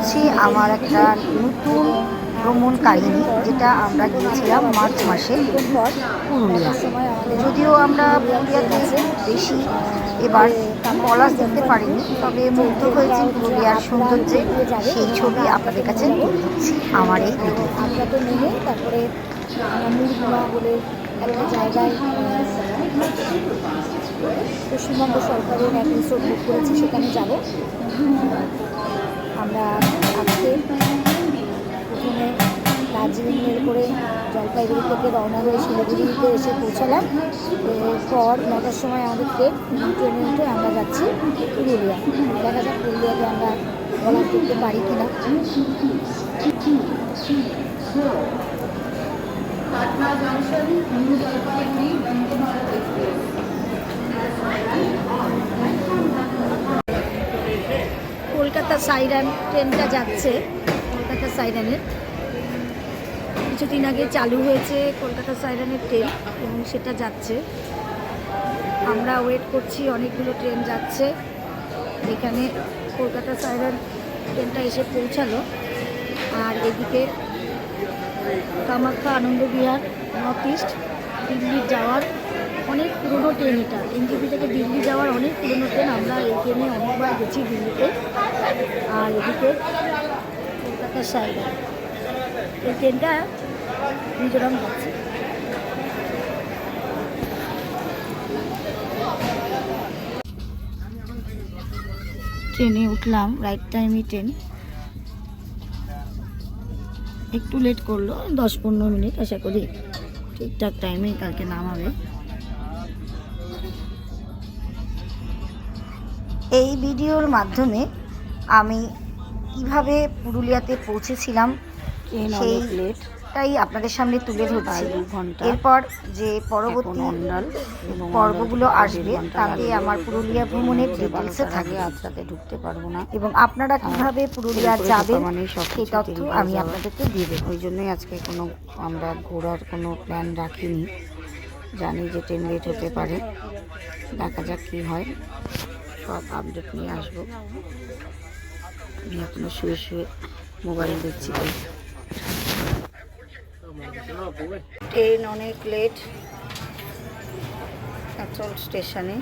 করছি আমার একটা নতুন ভ্রমণ কাহিনী, যেটা আমরা গিয়েছিলাম মার্চ মাসে পুরুলিয়া। যদিও আমরা পুরুলিয়াতে বেশি এবার পলাশ দেখতে পারিনি, তবে মুগ্ধ হয়েছি পুরুলিয়ার সৌন্দর্যে। সেই ছবি আপনাদের কাছে তুলে ধরছি আমার এই ভিডিও। আগ্রাতে নেমে তারপরে আমরা মুরগুমা বলে একটা জায়গায় পশ্চিমবঙ্গ সরকারের এক রিসোর্ট বুক করেছি, সেখানে যাব। আমরা আজকে প্রথমে দার্জিলিং মেল করে জলপাইগুড়ি থেকে রওনা হয়ে শিলিগুড়িতে এসে পৌঁছালাম। এরপর 9টার সময় আমাদের ট্রেনে উঠে আমরা যাচ্ছি পুরুলিয়া। দেখা যাক পুরুলিয়াতে আমরা পলাশ দেখতে পারি কিনা। কলকাতা সাইরান ট্রেনটা যাচ্ছে, কলকাতা সাইরানের কিছুদিন আগে চালু হয়েছে কলকাতা সাইরানের ট্রেন, এবং সেটা যাচ্ছে। আমরা ওয়েট করছি, অনেকগুলো ট্রেন যাচ্ছে। এখানে কলকাতা সাইরান ট্রেনটা এসে পৌঁছালো। আর এদিকে কামাখ্যা আনন্দবিহার নর্থ ইস্ট দিল্লি যাওয়ার অনেক পুরনো ট্রেন, এটা এনজিপি থেকে দিল্লি যাওয়ার অনেক পুরনো ট্রেন। আমরা এই ট্রেনে অনেকবার গেছি দিল্লিতে। আর এদিকে কলকাতা সাইরান, এই ট্রেনটা মিজোরাম যাচ্ছে। ট্রেনে উঠলাম, রাইট টাইমই ট্রেন, একটু লেট করলো 10-15 মিনিট। আশা করি ঠিকঠাক টাইমে কালকে নামাবে। এই ভিডিওর মাধ্যমে আমি কিভাবে পুরুলিয়াতে পৌঁছেছিলাম সেইটাই আপনাদের সামনে তুলে ধরছি। এরপর যে পরবর্তী পর্বগুলো আসবে তাতে আমার পুরুলিয়া ভ্রমণের ডিটেলসে থাকে। আজকে ঢুকতে পারবো না, এবং আপনারা কিভাবে পুরুলিয়া যাবেন সেই তথ্য আমি আপনাদেরকে দিয়ে দেবো। ওই জন্যই আজকে আমরা ঘোরার কোনো প্ল্যান রাখিনি। জানি যে ট্রেন লেট হতে পারে, দেখা যাক কী হয়, সব আপডেট নিয়ে আসবো। আমি এখনো শুয়ে শুয়ে মোবাইল দেখছি। ট্রেন অনেক লেট আচল স্টেশনে।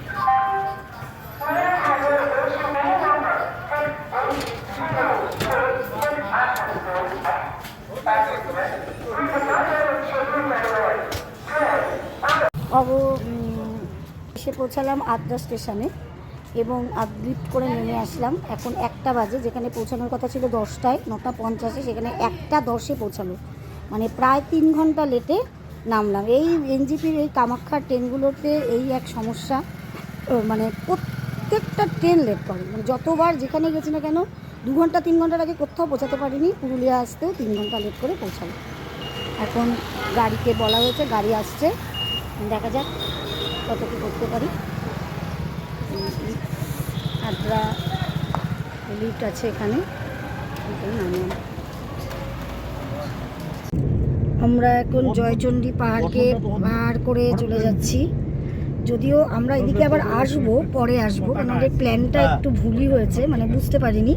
এসে পৌঁছালাম আদ্রা স্টেশনে এবং লিফট করে নেমে আসলাম। এখন 1টা বাজে, যেখানে পৌঁছানোর কথা ছিল 10টায়, 9টা 50-এ, সেখানে 1টা 10-এ পৌঁছালো। মানে প্রায় 3 ঘন্টা লেটে নামলাম। এই এনজিপির এই কামাখ্যা ট্রেনগুলোতে এই এক সমস্যা, মানে প্রত্যেকটা ট্রেন লেট করে। মানে যতবার যেখানে গেছি না কেন 2 ঘন্টা 3 ঘন্টার আগে কোথাও পৌঁছাতে পারিনি, পুরুলিয়া আসতেও 3 ঘন্টা লেট করে পৌঁছালো। এখন গাড়িকে বলা হয়েছে, গাড়ি আসছে, দেখা যাক কত কী করতে পারি। আদ্রা লিফট আছে এখানে, নামলাম। আমরা এখন জয়চণ্ডী পাহাড়কে পার করে চলে যাচ্ছি। যদিও আমরা এদিকে আবার আসবো, পরে আসবো, কারণ আমাদের প্ল্যানটা একটু ভুলই হয়েছে, মানে বুঝতে পারিনি।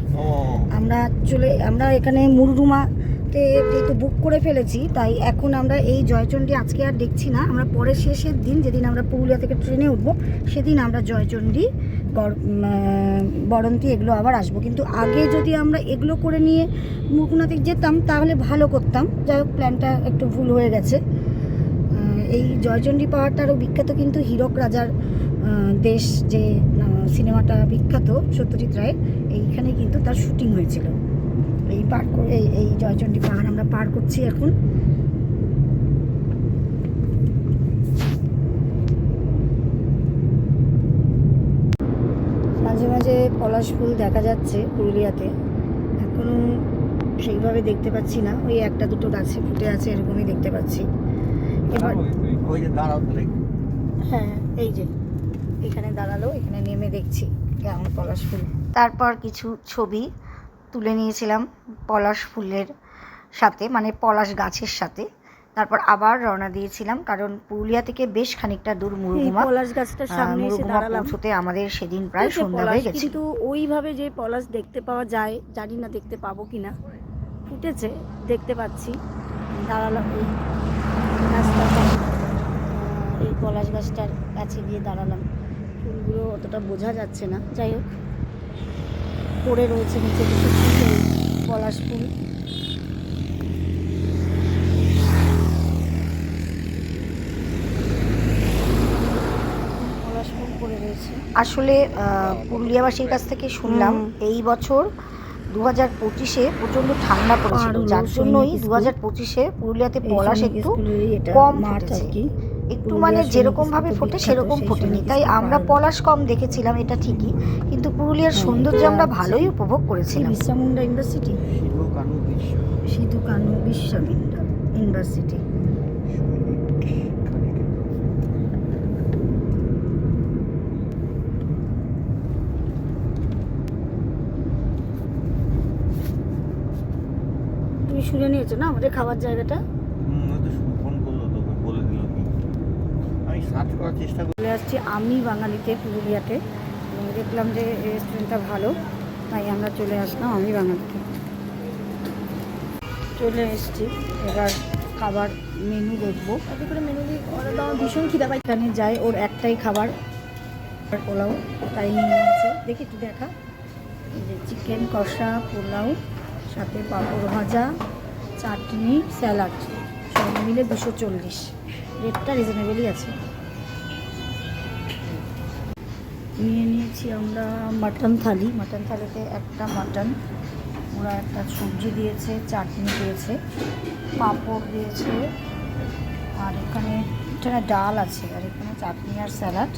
আমরা এখানে মুরগুমাতে যেহেতু বুক করে ফেলেছি, তাই এখন আমরা এই জয়চণ্ডী আজকে আর দেখছি না। আমরা পরে শেষের দিন, যেদিন আমরা পুরুলিয়া থেকে ট্রেনে উঠবো, সেদিন আমরা জয়চণ্ডী, বরন্তী এগুলো আবার আসবো। কিন্তু আগে যদি আমরা এগুলো করে নিয়ে মুরগুনাতে যেতাম তাহলে ভালো করতাম। যাই হোক, প্ল্যানটা একটু ভুল হয়ে গেছে। এই জয়চণ্ডী পাহাড়টারও বিখ্যাত কিন্তু হীরক রাজার দেশ, যে সিনেমাটা বিখ্যাত সত্যজিৎ রায়ের, এইখানে কিন্তু তার শুটিং হয়েছিল। এই জয়চণ্ডী পাহাড় আমরা পার করছি এখন। মাঝে মাঝে পলাশ ফুল দেখা যাচ্ছে পুরুলিয়াতে, এখনও সেইভাবে দেখতে পাচ্ছি না। ওই 1-2 গাছে ফুটে আছে, এরকমই দেখতে পাচ্ছি। এবার হ্যাঁ, এই যে এখানে দাঁড়ালো, এখানে নেমে দেখছি কেমন পলাশ ফুল। তারপর কিছু ছবি তুলে নিয়েছিলাম পলাশ ফুলের সাথে, মানে পলাশ গাছের সাথে। তারপর আবার রওনা দিয়েছিলাম, কারণ পুরুলিয়া থেকে বেশ খানিকটা দূর মুরগুমা। পলাশ গাছটার সামনে এসে মুরগুমা দাঁড়ালাম। পৌঁছতে আমাদের সেদিন প্রায় এই যে সন্ধ্যা পলাশ, হয়ে গেছে। কিন্তু ওইভাবে যে পলাশ দেখতে পাওয়া যায় জানি না দেখতে পাবো কিনা। ফুটেছে, দেখতে পাচ্ছি। দাঁড়ালাম ওই রাস্তাটা, এই পলাশ গাছটার কাছে গিয়ে দাঁড়ালাম। ফুলগুলো অতটা বোঝা যাচ্ছে না, যাই হোক পড়ে রয়েছে নিচে কিছু ফুল, পলাশ ফুল। পলাশ ফুল পড়ে রয়েছে। আসলে পুরুলিয়াবাসীর কাছ থেকে শুনলাম এই বছর 2025-এ প্রচণ্ড ঠান্ডা পড়েছিল, যার জন্যই 2025-এ পুরুলিয়াতে পলাশ একটু কম ফুটেছে। একটু মানে যেরকম ভাবে ফোটে সেরকম ফোটেনি, তাই আমরা পলাশ কম দেখেছিলাম, এটা ঠিকই, কিন্তু পুরুলিয়ার সৌন্দর্য আমরা ভালোই উপভোগ করেছিলাম। Birsa Munda university, Sidhu Kanu Birsa Munda university. তুমি শুনে নিয়েছো না আমাদের খাবার জায়গাটা? ফোন করলো তোকে, বলে দিল কি আমি সার্চ করার চেষ্টা করি। চলে আসছি আমি বাঙালিতে, পুরুলিয়াতে, এবং দেখলাম যে রেস্টুরেন্টটা ভালো, তাই আমরা চলে আসলাম আমি বাঙালিতে। চলে এসেছি, এবার খাবার মেনু দেখবো। তাতে করে মেনু দিয়ে অর্ডার দেওয়া ভীষণ খিদা পাই। এখানে যাই, ওর একটাই খাবার পোলাও, তাই নিয়ে নিয়েছে। দেখি একটু দেখা, এই যে চিকেন কষা, পোলাও, সাথে পাঁপড় ভাজা, চাটনি, স্যালাড, সব মিলে 240। রেটটা রিজনেবলই আছে। নিয়ে নিয়েছি আমরা মাটন থালি। মাটন থালিতে একটা মাটন, ওরা একটা সবজি দিয়েছে, চাটনি দিয়েছে, পাঁপড় দিয়েছে, আর এখানে ডাল আছে, আর এখানে চাটনি আর স্যালাড,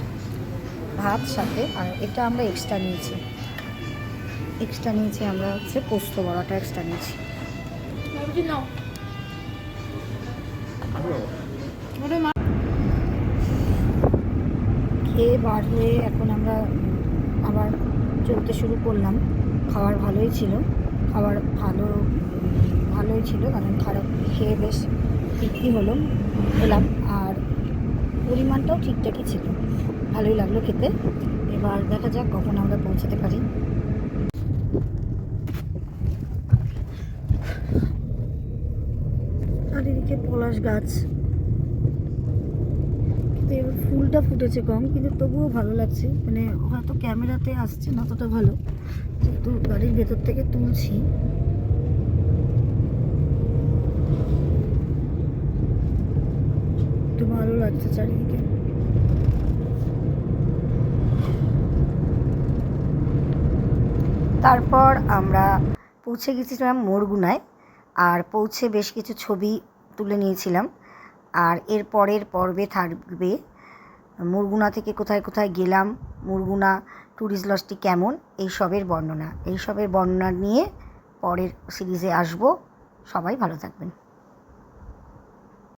ভাত সাথে। আর এটা আমরা এক্সট্রা নিয়েছি আমরা হচ্ছে পোস্ত বড়াটা এক্সট্রা নিয়েছি। খেয়ে বার হয়ে এখন আমরা আবার চলতে শুরু করলাম। খাবার ভালোই ছিল, ভালোই ছিল, কারণ খারাপ খেয়ে বেশ তৃপ্তি হলো, এলাম। আর পরিমাণটাও ঠিকঠাকই ছিল, ভালোই লাগলো খেতে। এবার দেখা যাক কখন আমরা পৌঁছাতে পারি। চারিদিকে পলাশ গাছ, কিন্তু এবার ফুলটা ফুটেছে কম, কিন্তু তবুও ভালো লাগছে। মানে হয়তো ক্যামেরাতে আসছে না ততটা ভালো, যেহেতু গাড়ির ভেতর থেকে তুলছি। একটু ভালো লাগছে চারিদিকে। তারপর আমরা পৌঁছে গেছিলাম মুরগুনায়, আর পৌঁছে বেশ কিছু ছবি তুলে নিয়েছিলাম। আর এর পরের পর্বে থাকবে মুরগুনা থেকে কোথায় কোথায় গেলাম, মুরগুনা ট্যুরিস্ট লজটি কেমন, এইসবের বর্ণনা নিয়ে পরের সিরিজে আসবো। সবাই ভালো থাকবেন।